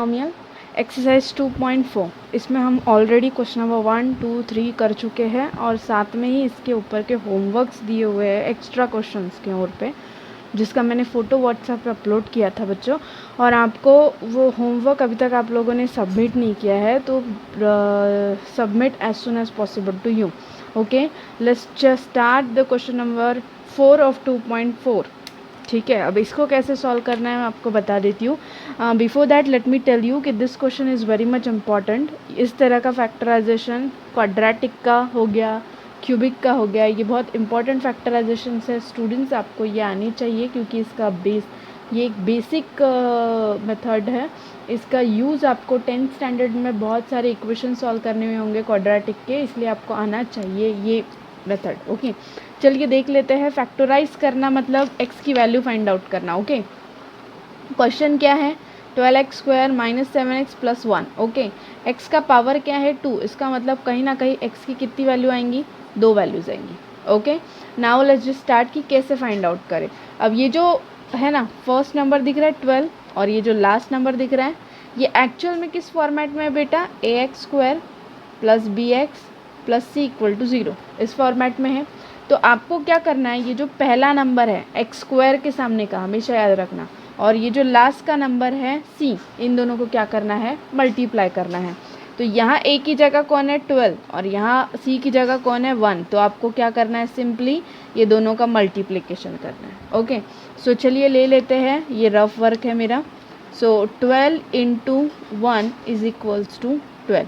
Polynomial exercise 2.4 इसमें हम already question number 1, 2, 3 कर चुके हैं और साथ में ही इसके ऊपर के होमवर्क्स दिए हुए हैं एक्स्ट्रा क्वेश्चंस के ओर पे, जिसका मैंने फ़ोटो व्हाट्सएप पे अपलोड किया था बच्चों। और आपको वो होमवर्क अभी तक आप लोगों ने सबमिट नहीं किया है तो submit as soon as possible to you. Okay, let's just start the question number 4 of 2.4। ठीक है, अब इसको कैसे सॉल्व करना है मैं आपको बता देती हूँ। Before that let me tell you कि this question is very much important. इस तरह का फैक्टराइजेशन क्वाड्रेटिक का हो गया, क्यूबिक का हो गया, ये बहुत इंपॉर्टेंट फैक्टराइजेशन है स्टूडेंट्स, आपको ये आनी चाहिए क्योंकि इसका ये एक बेसिक मेथड है। इसका यूज़ आपको 10th स्टैंडर्ड में बहुत सारे इक्वेशन सॉल्व करने में होंगे क्वाड्रेटिक के, इसलिए आपको आना चाहिए ये मेथड। ओके, चलिए देख लेते हैं। फैक्टराइज करना मतलब x की वैल्यू फाइंड आउट करना। ओके, क्वेश्चन क्या है? 12x² - 7x + 1। ओके, x का पावर क्या है? 2। इसका मतलब कहीं ना कहीं x की कितनी वैल्यू आएंगी? 2 वैल्यूज आएंगी। Okay, now let's just start कि कैसे फाइंड आउट करें। अब ये जो है ना, फर्स्ट नंबर दिख रहा है 12 और ये जो लास्ट नंबर दिख रहा है ये एक्चुअल में किस फॉर्मेट में है बेटा? ax² + bx + c = 0 इस फॉर्मेट में है। तो आपको क्या करना है, ये जो पहला नंबर है x² के सामने का हमेशा याद रखना, और ये जो लास्ट का नंबर है c, इन दोनों को क्या करना है? मल्टीप्लाई करना है। तो यहाँ a की जगह कौन है? 12 और यहाँ c की जगह कौन है? 1। तो आपको क्या करना है? सिंपली ये दोनों का मल्टीप्लिकेशन करना है। ओके, सो चलिए ले लेते हैं, ये रफ वर्क है मेरा। सो 12 × 1 = 12।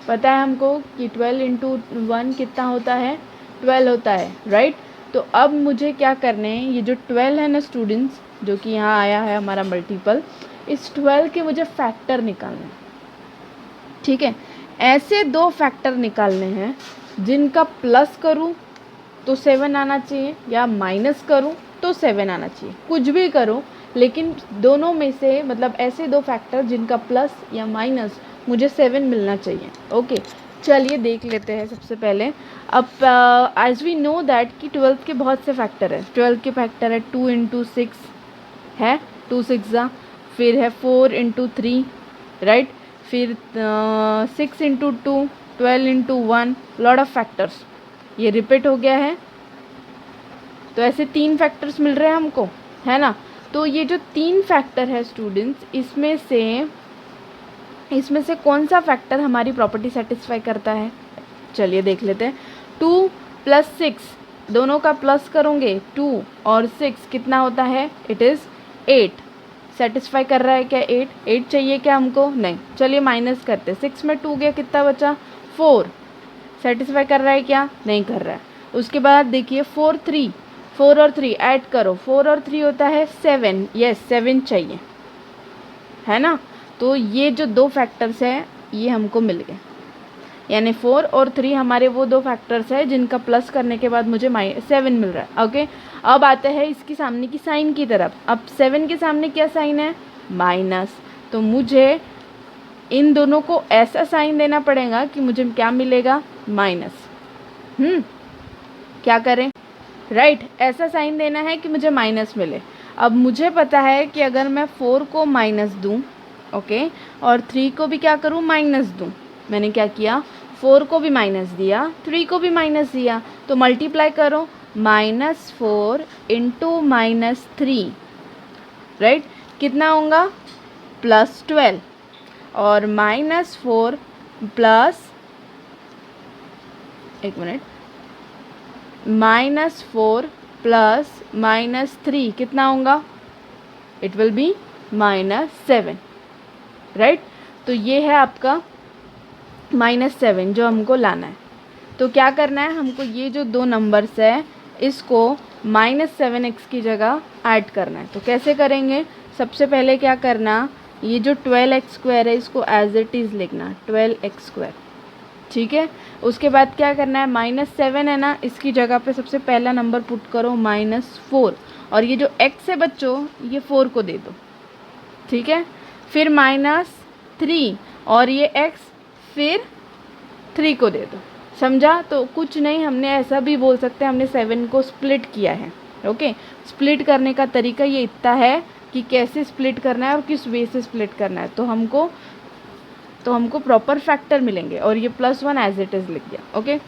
पता है हमको कि 12 × 1 कितना होता है? 12 होता है, राइट। तो अब मुझे क्या करने हैं, ये जो 12 है ना स्टूडेंट्स, जो कि यहाँ आया है हमारा मल्टीपल, इस 12 के मुझे फैक्टर निकालने हैं। ठीक है, ऐसे दो फैक्टर निकालने हैं जिनका प्लस करूँ तो 7 आना चाहिए या माइनस करूँ तो 7 आना चाहिए, कुछ भी करो, लेकिन दोनों में से मतलब ऐसे दो फैक्टर जिनका प्लस या माइनस मुझे 7 मिलना चाहिए। ओके, चलिए देख लेते हैं सबसे पहले। अब एज वी नो दैट कि 12 के बहुत से फैक्टर है। 12 के फैक्टर है 2 × 6 है, 2 6 फिर है 4 × 3, राइट, फिर 6 × 2, 12 × 1, लॉट ऑफ फैक्टर्स। ये रिपीट हो गया है, तो ऐसे 3 फैक्टर्स मिल रहे हैं हमको, है ना। तो ये जो 3 फैक्टर है स्टूडेंट्स, इसमें से कौन सा फैक्टर हमारी प्रॉपर्टी सेटिस्फाई करता है? चलिए देख लेते हैं। 2 + 6, दोनों का प्लस करोगे 2 और 6 कितना होता है? It is 8। सेटिस्फाई कर रहा है क्या? 8 चाहिए क्या हमको? नहीं। चलिए माइनस करते, 6 में 2 गया, कितना बचा? 4। सेटिस्फाई कर रहा है क्या? नहीं कर रहा है। उसके बाद देखिए 4 और 3 ऐड करो, 4 और 3 होता है 7। यस, 7 चाहिए, है ना। तो ये जो दो फैक्टर्स हैं ये हमको मिल गए, यानी 4 और 3 हमारे वो दो फैक्टर्स हैं जिनका प्लस करने के बाद मुझे 7 मिल रहा है। ओके, अब आते हैं इसकी सामने की साइन की तरफ। अब 7 के सामने क्या साइन है? माइनस। तो मुझे इन दोनों को ऐसा साइन देना पड़ेगा कि मुझे क्या मिलेगा? माइनस। क्या करें? राइट, ऐसा साइन देना है कि मुझे माइनस मिले। अब मुझे पता है कि अगर मैं 4 को माइनस दूँ, ओके, और 3 को भी क्या करूँ? माइनस दूँ। मैंने क्या किया? 4 को भी माइनस दिया, 3 को भी माइनस दिया, तो मल्टीप्लाई करो, -4 × -3, राइट, कितना होगा? +12 और -4 प्लस, एक मिनट, -4 प्लस -3 कितना होगा? It will be -7, right. तो ये है आपका -7 जो हमको लाना है। तो क्या करना है हमको? ये जो दो नंबर्स है इसको -7x की जगह ऐड करना है। तो कैसे करेंगे? सबसे पहले क्या करना, ये जो 12x² है इसको एज इट इज़ लिखना, 12x², ठीक है। उसके बाद क्या करना है? -7 है ना, इसकी जगह पे सबसे पहला नंबर पुट करो -4, और ये जो x है बच्चों ये 4 को दे दो, ठीक है। फिर -3 और ये x फिर 3 को दे दो, समझा? तो कुछ नहीं, हमने ऐसा भी बोल सकते हैं, हमने 7 को स्प्लिट किया है। ओके, स्प्लिट करने का तरीका ये इतना है कि कैसे स्प्लिट करना है और किस वे से स्प्लिट करना है, तो हमको प्रॉपर फैक्टर मिलेंगे। और ये +1 एज इट इज़ लिख दिया। ओके,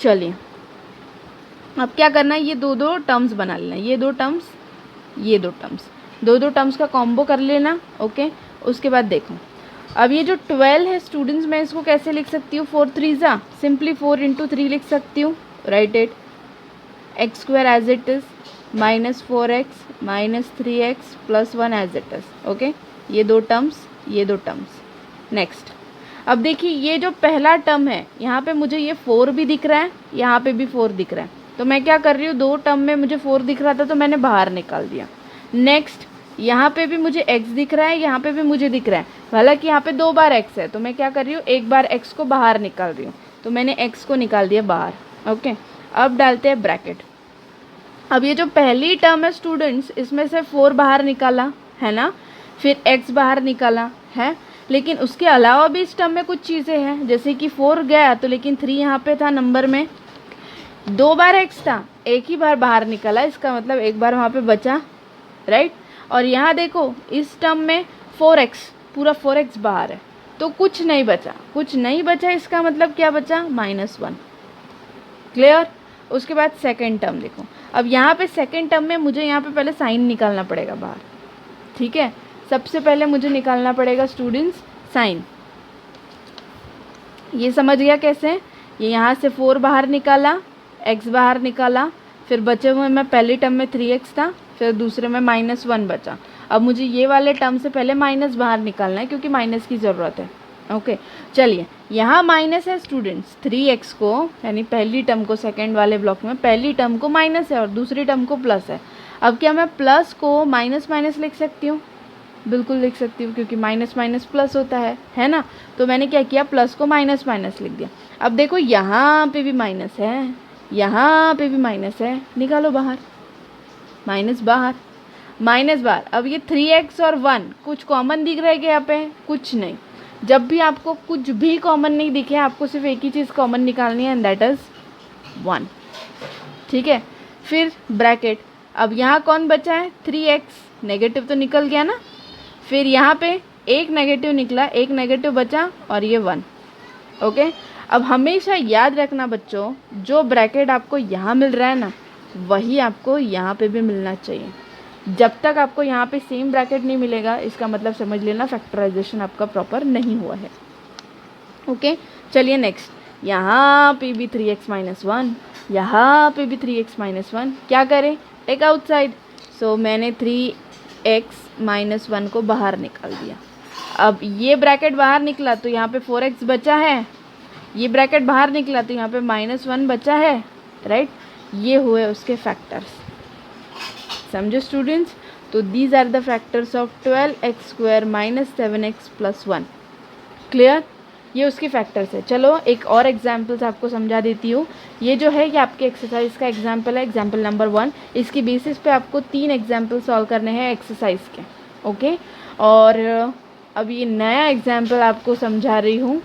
चलिए अब क्या करना है, ये दो दो टर्म्स बना लेना, ये दो टर्म्स, ये दो टर्म्स, दो दो टर्म्स का कॉम्बो कर लेना। ओके, उसके बाद देखो अब ये जो 12 है स्टूडेंट्स, मैं इसको कैसे लिख सकती हूँ, 4 3 सिंपली 4 × 3 लिख सकती हूँ। Write it, x² as it is -4x -3x +1 as it is. Okay, ये दो टर्म्स, ये दो टर्म्स। नेक्स्ट, अब देखिए ये जो पहला टर्म है यहाँ पे मुझे ये 4 भी दिख रहा है, यहाँ पे भी 4 दिख रहा है, तो मैं क्या कर रही हूँ, दो टर्म में मुझे 4 दिख रहा था तो मैंने बाहर निकाल दिया। नेक्स्ट, यहाँ पे भी मुझे x दिख रहा है, यहाँ पे भी मुझे दिख रहा है, हालांकि यहाँ पे 2 बार x है, तो मैं क्या कर रही हूँ, एक बार x को बाहर निकाल रही हूँ, तो मैंने x को निकाल दिया बाहर। ओके, अब डालते हैं ब्रैकेट। अब ये जो पहली टर्म है स्टूडेंट्स, इसमें से 4 बाहर निकाला है ना, फिर x बाहर निकाला है, लेकिन उसके अलावा भी इस टर्म में कुछ चीज़ें हैं, जैसे कि 4 गया तो लेकिन 3 यहाँ पे था नंबर में, 2 बार x था, एक ही बार बाहर निकला, इसका मतलब एक बार वहाँ पे बचा। राइट, और यहाँ देखो इस टर्म में 4x, पूरा 4x बाहर है, तो कुछ नहीं बचा, कुछ नहीं बचा, इसका मतलब क्या बचा, -1। क्लियर। उसके बाद सेकेंड टर्म देखो, अब यहाँ पे सेकेंड टर्म में मुझे यहाँ पे पहले साइन निकालना पड़ेगा बाहर। ठीक है, सबसे पहले मुझे निकालना पड़ेगा स्टूडेंट्स साइन। ये समझ गया कैसे, ये यहाँ से 4 बाहर निकाला, x बाहर निकाला, फिर बचे हुए में पहली टर्म में 3x था, फिर दूसरे में -1 बचा। अब मुझे ये वाले टर्म से पहले माइनस बाहर निकालना है क्योंकि माइनस की ज़रूरत है। ओके, चलिए यहाँ माइनस है स्टूडेंट्स, 3x को यानी पहली टर्म को, सेकेंड वाले ब्लॉक में पहली टर्म को माइनस है और दूसरी टर्म को प्लस है। अब क्या मैं प्लस को माइनस माइनस लिख सकती हूँ, बिल्कुल लिख सकती हूँ, क्योंकि माइनस माइनस प्लस होता है ना। तो मैंने क्या किया, प्लस को माइनस माइनस लिख दिया। अब देखो यहाँ पे भी माइनस है, यहाँ पे भी माइनस है, निकालो बाहर, माइनस बाहर, माइनस बाहर। अब ये 3x और 1 कुछ कॉमन दिख रहा है क्या यहाँ पे, कुछ नहीं। जब भी आपको कुछ भी कॉमन नहीं दिखे, आपको सिर्फ एक ही चीज़ कॉमन निकालनी है, एंड दैट इज़ 1। ठीक है, फिर ब्रैकेट। अब यहाँ कौन बचा है, 3x, नेगेटिव तो निकल गया ना, फिर यहाँ पे एक नेगेटिव निकला, एक नेगेटिव बचा और ये 1। ओके, अब हमेशा याद रखना बच्चों, जो ब्रैकेट आपको यहाँ मिल रहा है ना, वही आपको यहाँ पे भी मिलना चाहिए। जब तक आपको यहाँ पे सेम ब्रैकेट नहीं मिलेगा, इसका मतलब समझ लेना फैक्टराइजेशन आपका प्रॉपर नहीं हुआ है। ओके, चलिए नेक्स्ट, यहाँ पे भी 3x - 1, यहाँ पे भी 3x - 1, क्या करें, टेक आउटसाइड। सो मैंने 3x - 1 को बाहर निकाल दिया। अब ये ब्रैकेट बाहर निकला तो यहाँ पे 4x बचा है, ये ब्रैकेट बाहर निकला तो यहाँ पे -1 बचा है। राइट, ये हुए उसके फैक्टर्स, समझो स्टूडेंट्स। तो these are the factors of 12x² - 7x + 1। Clear, ये उसके फैक्टर्स है। चलो एक और एग्जाम्पल्स आपको समझा देती हूँ। ये जो है ये आपके एक्सरसाइज का एग्जाम्पल है, एग्जाम्पल नंबर 1। इसकी बेसिस पे आपको 3 एग्जाम्पल सॉल्व करने हैं एक्सरसाइज के। ओके, और अब ये नया एग्जाम्पल आपको समझा रही हूँ,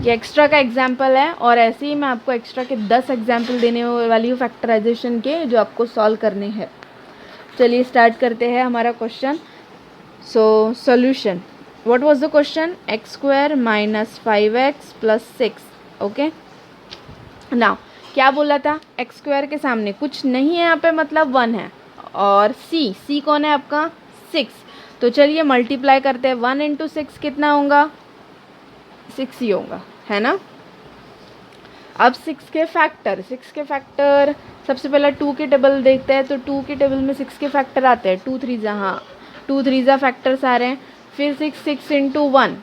ये एक्स्ट्रा का एग्जाम्पल है, और ऐसे ही मैं आपको एक्स्ट्रा के 10 एग्जाम्पल देने वाली हूँ फैक्टराइजेशन के, जो आपको सॉल्व करने हैं। चलिए स्टार्ट करते हैं हमारा question. So solution, what was the question, x² - 5x + 6। Okay, now क्या बोला था, x² के सामने कुछ नहीं है यहाँ पे, मतलब 1 है, और c कौन है आपका, 6। तो चलिए मल्टीप्लाई करते हैं, 1 × 6 कितना होगा, 6 ही होगा, है ना। अब 6 के फैक्टर सबसे पहले 2 के टेबल देखते हैं, तो 2 के टेबल में 6 के फैक्टर आते हैं, 2 3 हाँ 2 3 फैक्टर्स आ रहे हैं, फिर 6 × 1।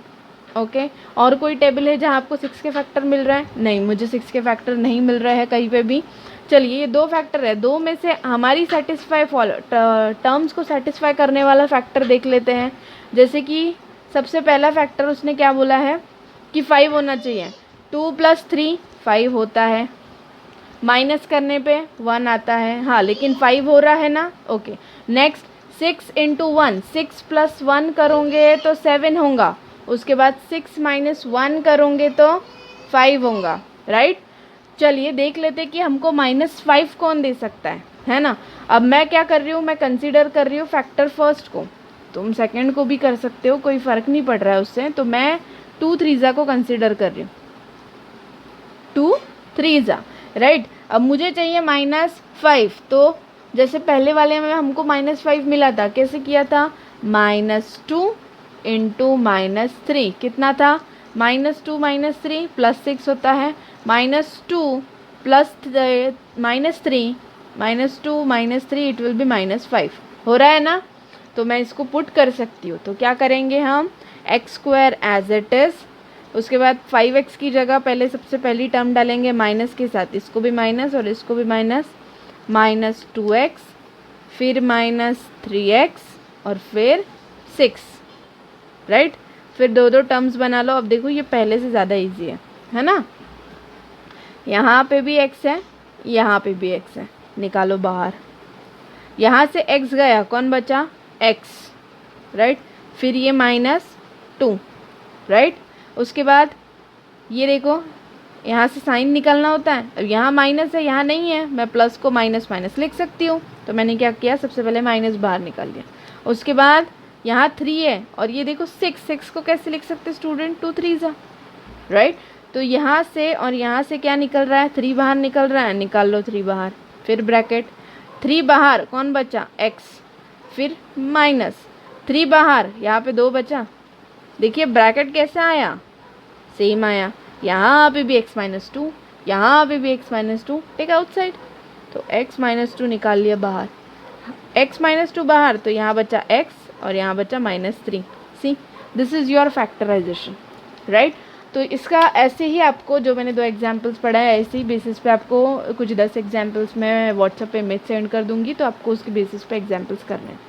ओके, और कोई टेबल है जहाँ आपको 6 के फैक्टर मिल रहा है, नहीं, मुझे 6 के फैक्टर नहीं मिल रहा है कहीं पे भी। चलिए ये 2 फैक्टर है, 2 में से हमारी टर्म्स को सेटिस्फाई करने वाला फैक्टर देख लेते हैं। जैसे कि सबसे पहला फैक्टर उसने क्या बोला है कि 5 होना चाहिए, 2 + 3 5 होता है, माइनस करने पे 1 आता है, हाँ लेकिन 5 हो रहा है ना। ओके, नेक्स्ट 6 × 1, 6 + 1 करोगे तो 7 होगा, उसके बाद 6 - 1 करोगे तो 5 होगा। राइट, चलिए देख लेते कि हमको -5 कौन दे सकता है। है ना। अब मैं क्या कर रही हूँ, मैं कंसीडर कर रही हूँ फैक्टर फर्स्ट को, तुम सेकंड को भी कर सकते हो, कोई फ़र्क नहीं पड़ रहा है उससे। तो मैं 2 3 को कंसीडर कर रही हूँ, 2 3 राइट। अब मुझे चाहिए -5, तो जैसे पहले वाले में हमको -5 मिला था, कैसे किया था, -2 इंटू -3 कितना था, -2 -3 +6 होता है, -2 प्लस -3 -2 -3 इट विल बी -5 हो रहा है ना। तो मैं इसको पुट कर सकती हूँ। तो क्या करेंगे हम, x² एज इट इज़, उसके बाद 5x की जगह पहले सबसे पहली टर्म डालेंगे माइनस के साथ, इसको भी माइनस और इसको भी माइनस, -2x, फिर -3x और फिर 6 राइट। फिर दो टर्म्स बना लो। अब देखो ये पहले से ज़्यादा इजी है ना। यहाँ पे भी x है, यहाँ पे भी x है, निकालो बाहर। यहाँ से x गया, कौन बचा, x राइट। फिर ये -2 राइट। उसके बाद ये देखो यहाँ से साइन निकालना होता है। अब यहाँ माइनस है, यहाँ नहीं है, मैं प्लस को माइनस माइनस लिख सकती हूँ। तो मैंने क्या किया, सबसे पहले माइनस बाहर निकाल लिया। उसके बाद यहाँ 3 है और ये देखो 6 को कैसे लिख सकते स्टूडेंट, 2 3 राइट। तो यहाँ से और यहाँ से क्या निकल रहा है, 3 बाहर निकल रहा है, निकाल लो 3 बाहर। फिर ब्रैकेट, 3 बाहर, कौन बचा, x, फिर -3 बाहर, यहाँ पे 2 बचा। देखिए ब्रैकेट कैसे आया, सेम आया। यहाँ पे भी x-2, यहाँ पे भी x-2, टेक आउटसाइड। तो x-2 निकाल लिया बाहर, x-2 बाहर, तो यहाँ बचा x और यहाँ बचा -3। See, this is your factorization right. तो इसका ऐसे ही आपको, जो मैंने 2 एग्जांपल्स पढ़ा है, ऐसे ही बेसिस पे आपको कुछ 10 एग्जांपल्स मैं व्हाट्सएप पे इमेज सेंड कर दूँगी, तो आपको उसके बेसिस पे एग्जांपल्स करने हैं।